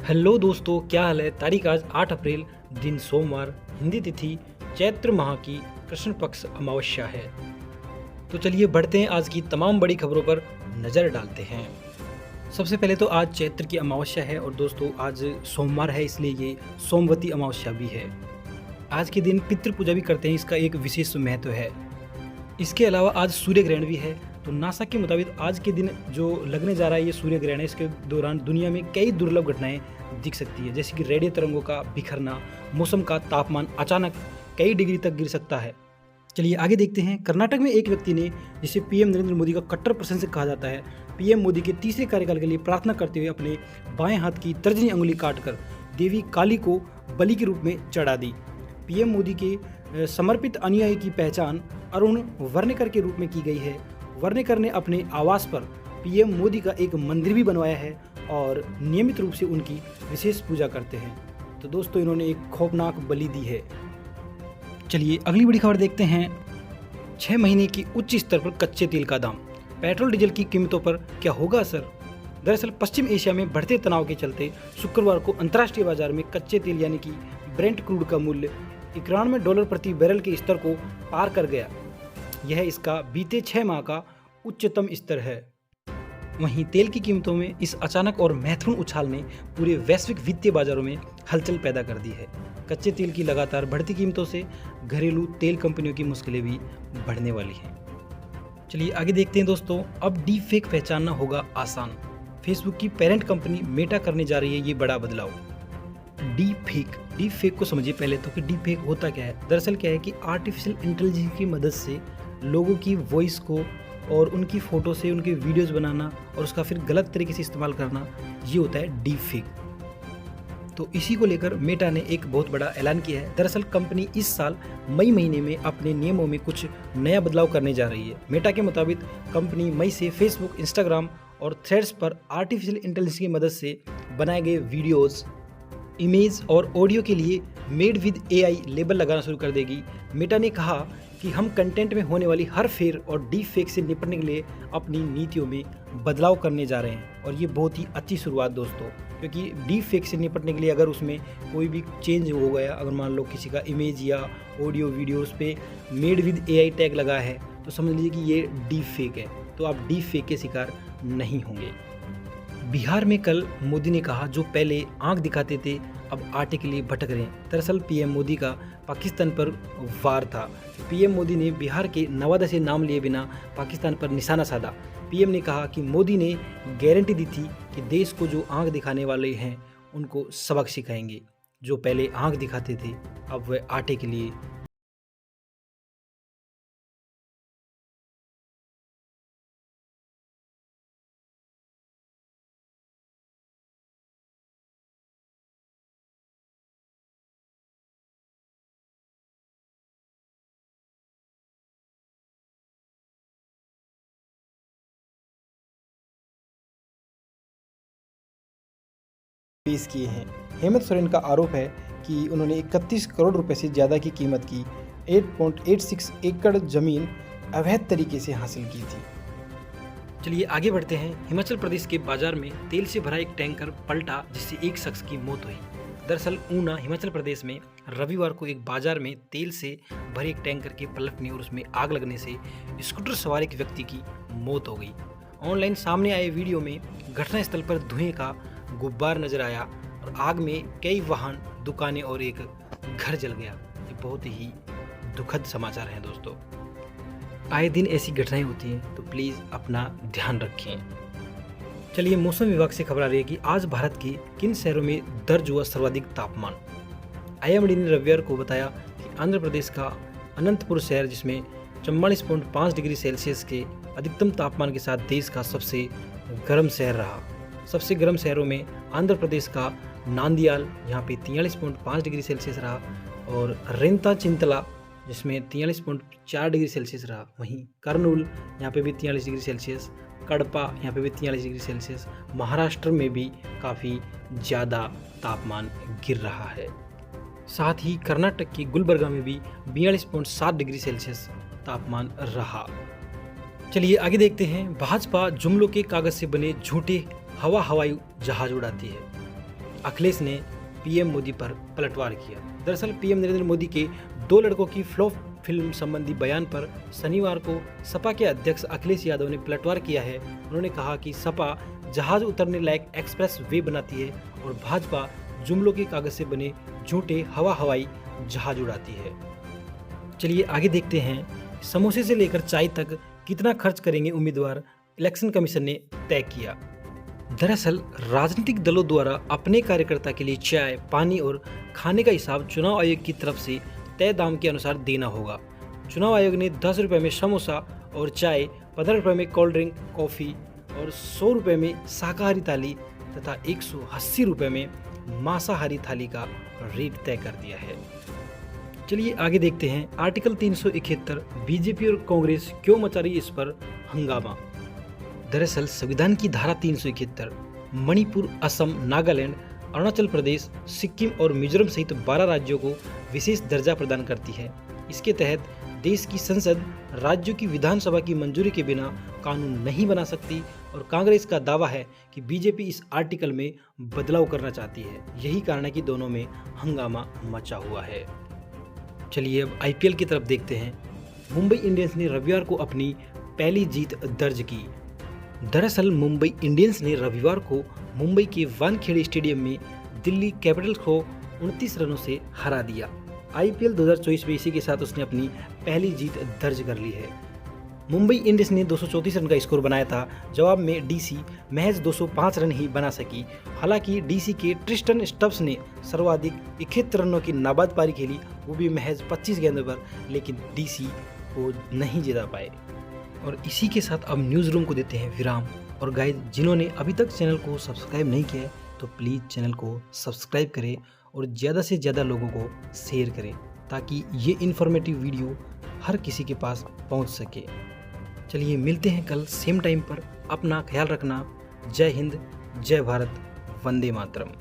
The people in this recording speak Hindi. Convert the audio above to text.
हेलो दोस्तों, क्या हाल है। तारीख आज 8 अप्रैल, दिन सोमवार, हिंदी तिथि चैत्र माह की कृष्ण पक्ष अमावस्या है। तो चलिए बढ़ते हैं आज की तमाम बड़ी खबरों पर नज़र डालते हैं। सबसे पहले तो आज चैत्र की अमावस्या है और दोस्तों आज सोमवार है, इसलिए ये सोमवती अमावस्या भी है। आज के दिन पितृ पूजा भी करते हैं, इसका एक विशेष महत्व है। इसके अलावा आज सूर्य ग्रहण भी है। तो नासा के मुताबिक आज के दिन जो लगने जा रहा है ये सूर्य ग्रहण है, इसके दौरान दुनिया में कई दुर्लभ घटनाएं दिख सकती है, जैसे कि रेडियो तरंगों का बिखरना, मौसम का तापमान अचानक कई डिग्री तक गिर सकता है। चलिए आगे देखते हैं। कर्नाटक में एक व्यक्ति ने, जिसे पीएम नरेंद्र मोदी का कट्टर प्रशंसक कहा जाता है, पीएम मोदी के तीसरे कार्यकाल के लिए प्रार्थना करते हुए अपने बाएं हाथ की तर्जनी अंगुली काटकर देवी काली को बलि के रूप में चढ़ा दी। पीएम मोदी के समर्पित अनुयायी की पहचान अरुण वर्णेकर के रूप में की गई है। वर्णेकर ने अपने आवास पर पीएम मोदी का एक मंदिर भी बनवाया है और नियमित रूप से उनकी विशेष पूजा करते हैं। तो दोस्तों इन्होंने एक खौफनाक बलि दी है। चलिए अगली बड़ी खबर देखते हैं। 6 महीने की उच्च स्तर पर कच्चे तेल का दाम, पेट्रोल डीजल की कीमतों पर क्या होगा असर। दरअसल पश्चिम एशिया में बढ़ते तनाव के चलते शुक्रवार को अंतर्राष्ट्रीय बाजार में कच्चे तेल यानी कि ब्रेंट क्रूड का मूल्य $91 प्रति बैरल के स्तर को पार कर गया। यह इसका बीते 6 माह का उच्चतम स्तर है। वहीं तेल की कीमतों में इस अचानक और महत्वपूर्ण उछाल ने पूरे वैश्विक वित्तीय बाजारों में हलचल पैदा कर दी है। कच्चे तेल की लगातार बढ़ती कीमतों से घरेलू तेल कंपनियों की मुश्किलें भी बढ़ने वाली हैं। चलिए आगे देखते हैं दोस्तों। अब डीप फेक पहचानना होगा आसान। फेसबुक की पेरेंट कंपनी मेटा करने जा रही है ये बड़ा बदलाव। डीप फेक को समझिए पहले तो कि डीप फेक होता क्या है। दरअसल क्या है कि आर्टिफिशियल इंटेलिजेंस की मदद से लोगों की वॉइस को और उनकी फ़ोटो से उनके वीडियोस बनाना और उसका फिर गलत तरीके से इस्तेमाल करना, ये होता है डीप फेक। तो इसी को लेकर मेटा ने एक बहुत बड़ा ऐलान किया है। दरअसल कंपनी इस साल मई महीने में अपने नियमों में कुछ नया बदलाव करने जा रही है। मेटा के मुताबिक कंपनी मई से फेसबुक, इंस्टाग्राम और थ्रेड्स पर आर्टिफिशियल इंटेलिजेंस की मदद से बनाए गए वीडियोज़, इमेज और ऑडियो के लिए मेड विद एआई लेबल लगाना शुरू कर देगी। मेटा ने कहा कि हम कंटेंट में होने वाली हर फेर और डीप फेक से निपटने के लिए अपनी नीतियों में बदलाव करने जा रहे हैं। और ये बहुत ही अच्छी शुरुआत दोस्तों, क्योंकि डीप फेक से निपटने के लिए अगर उसमें कोई भी चेंज हो गया, अगर मान लो किसी का इमेज या ऑडियो वीडियोस पे मेड विद एआई टैग लगा है, तो समझ लीजिए कि ये डीप फेक है। तो आप डीप फेक के शिकार नहीं होंगे। बिहार में कल मोदी ने कहा, जो पहले आंख दिखाते थे अब आटे के लिए भटक रहे हैं। दरअसल पीएम मोदी का पाकिस्तान पर वार था। पीएम मोदी ने बिहार के नवादा से नाम लिए बिना पाकिस्तान पर निशाना साधा। पीएम ने कहा कि मोदी ने गारंटी दी थी कि देश को जो आंख दिखाने वाले हैं उनको सबक सिखाएंगे। जो पहले आंख दिखाते थे अब वह आटे के लिए। पेश किए हैं। हेमंत सोरेन का आरोप है कि उन्होंने 31 करोड़ रुपए से ज़्यादा की कीमत की 8.86 एकड़ जमीन अवैध तरीके से हासिल की थी। चलिए आगे बढ़ते हैं। हिमाचल प्रदेश के बाजार में तेल से भरा एक टैंकर पलटा, जिससे एक शख्स की मौत हुई। दरअसल ऊना, हिमाचल प्रदेश में रविवार को एक बाजार में तेल से भरे एक टैंकर के पलटने और उसमें आग लगने से स्कूटर सवार एक व्यक्ति की मौत हो गई। ऑनलाइन सामने आए वीडियो में घटनास्थल पर धुएं का गुब्बार नजर आया और आग में कई वाहन, दुकानें और एक घर जल गया। ये बहुत ही दुखद समाचार हैं दोस्तों। आए दिन ऐसी घटनाएं होती हैं, तो प्लीज़ अपना ध्यान रखें। चलिए मौसम विभाग से खबर आ रही है कि आज भारत के किन शहरों में दर्ज हुआ सर्वाधिक तापमान। IMD ने रविवार को बताया कि आंध्र प्रदेश का अनंतपुर शहर, जिसमें 44.5 डिग्री सेल्सियस के अधिकतम तापमान के साथ देश का सबसे गर्म शहर रहा। सबसे गर्म शहरों में आंध्र प्रदेश का नांदियाल, यहाँ पे 43.5 डिग्री सेल्सियस रहा, और रेंता चिंतला, जिसमें 43.4 डिग्री सेल्सियस रहा। वहीं कर्नूल, यहाँ पे भी 43 डिग्री सेल्सियस, कड़पा, यहाँ पे भी 43 डिग्री सेल्सियस। महाराष्ट्र में भी काफ़ी ज़्यादा तापमान गिर रहा है। साथ ही कर्नाटक के गुलबर्गा में भी 42.7 डिग्री सेल्सियस तापमान रहा। चलिए आगे देखते हैं। भाजपा जुमलों के कागज से बने झूठे हवाई जहाज उड़ाती है। अखिलेश ने पीएम मोदी पर पलटवार किया। दरअसल पीएम नरेंद्र मोदी के 2 लड़कों की फ्लॉप फिल्म संबंधी बयान पर शनिवार को सपा के अध्यक्ष अखिलेश यादव ने पलटवार किया है। उन्होंने कहा कि सपा जहाज उतरने लायक एक्सप्रेस वे बनाती है और भाजपा जुमलों के कागज से बने झूठे हवाई जहाज उड़ाती है। चलिए आगे देखते हैं, समोसे से लेकर चाय तक कितना खर्च करेंगे उम्मीदवार, इलेक्शन कमीशन ने तय किया। दरअसल राजनीतिक दलों द्वारा अपने कार्यकर्ता के लिए चाय, पानी और खाने का हिसाब चुनाव आयोग की तरफ से तय दाम के अनुसार देना होगा। चुनाव आयोग ने 10 रुपये में समोसा और चाय, 15 रुपये में कोल्ड ड्रिंक, कॉफ़ी और 100 रुपये में शाकाहारी थाली तथा 180 रुपये में मांसाहारी थाली का रेट तय कर दिया है। चलिए आगे देखते हैं, आर्टिकल 371 बीजेपी और कांग्रेस क्यों मचा रही इस पर हंगामा। दरअसल संविधान की धारा 371 मणिपुर, असम, नागालैंड, अरुणाचल प्रदेश, सिक्किम और मिजोरम सहित 12 राज्यों को विशेष दर्जा प्रदान करती है। इसके तहत देश की संसद राज्यों की विधानसभा की मंजूरी के बिना कानून नहीं बना सकती और कांग्रेस का दावा है कि बीजेपी इस आर्टिकल में बदलाव करना चाहती है। यही कारण है कि दोनों में हंगामा मचा हुआ है। चलिए अब आईपीएल की तरफ देखते हैं। मुंबई इंडियंस ने रविवार को अपनी पहली जीत दर्ज की। दरअसल मुंबई इंडियंस ने रविवार को मुंबई के वानखेड़े स्टेडियम में दिल्ली कैपिटल्स को 29 रनों से हरा दिया। आईपीएल 2024 में इसी के साथ उसने अपनी पहली जीत दर्ज कर ली है। मुंबई इंडियंस ने 234 रन का स्कोर बनाया था। जवाब में डीसी महज 205 रन ही बना सकी। हालांकि डीसी के ट्रिस्टन स्टब्स ने सर्वाधिक 71 रनों की नाबाद पारी खेली, वो भी महज 25 गेंदों पर, लेकिन डीसी को नहीं जिता पाए। और इसी के साथ अब न्यूज़ रूम को देते हैं विराम। और गाइस, जिन्होंने अभी तक चैनल को सब्सक्राइब नहीं किया है तो प्लीज़ चैनल को सब्सक्राइब करें और ज़्यादा से ज़्यादा लोगों को शेयर करें ताकि ये इन्फॉर्मेटिव वीडियो हर किसी के पास पहुंच सके। चलिए मिलते हैं कल सेम टाइम पर। अपना ख्याल रखना। जय हिंद, जय भारत, वंदे मातरम।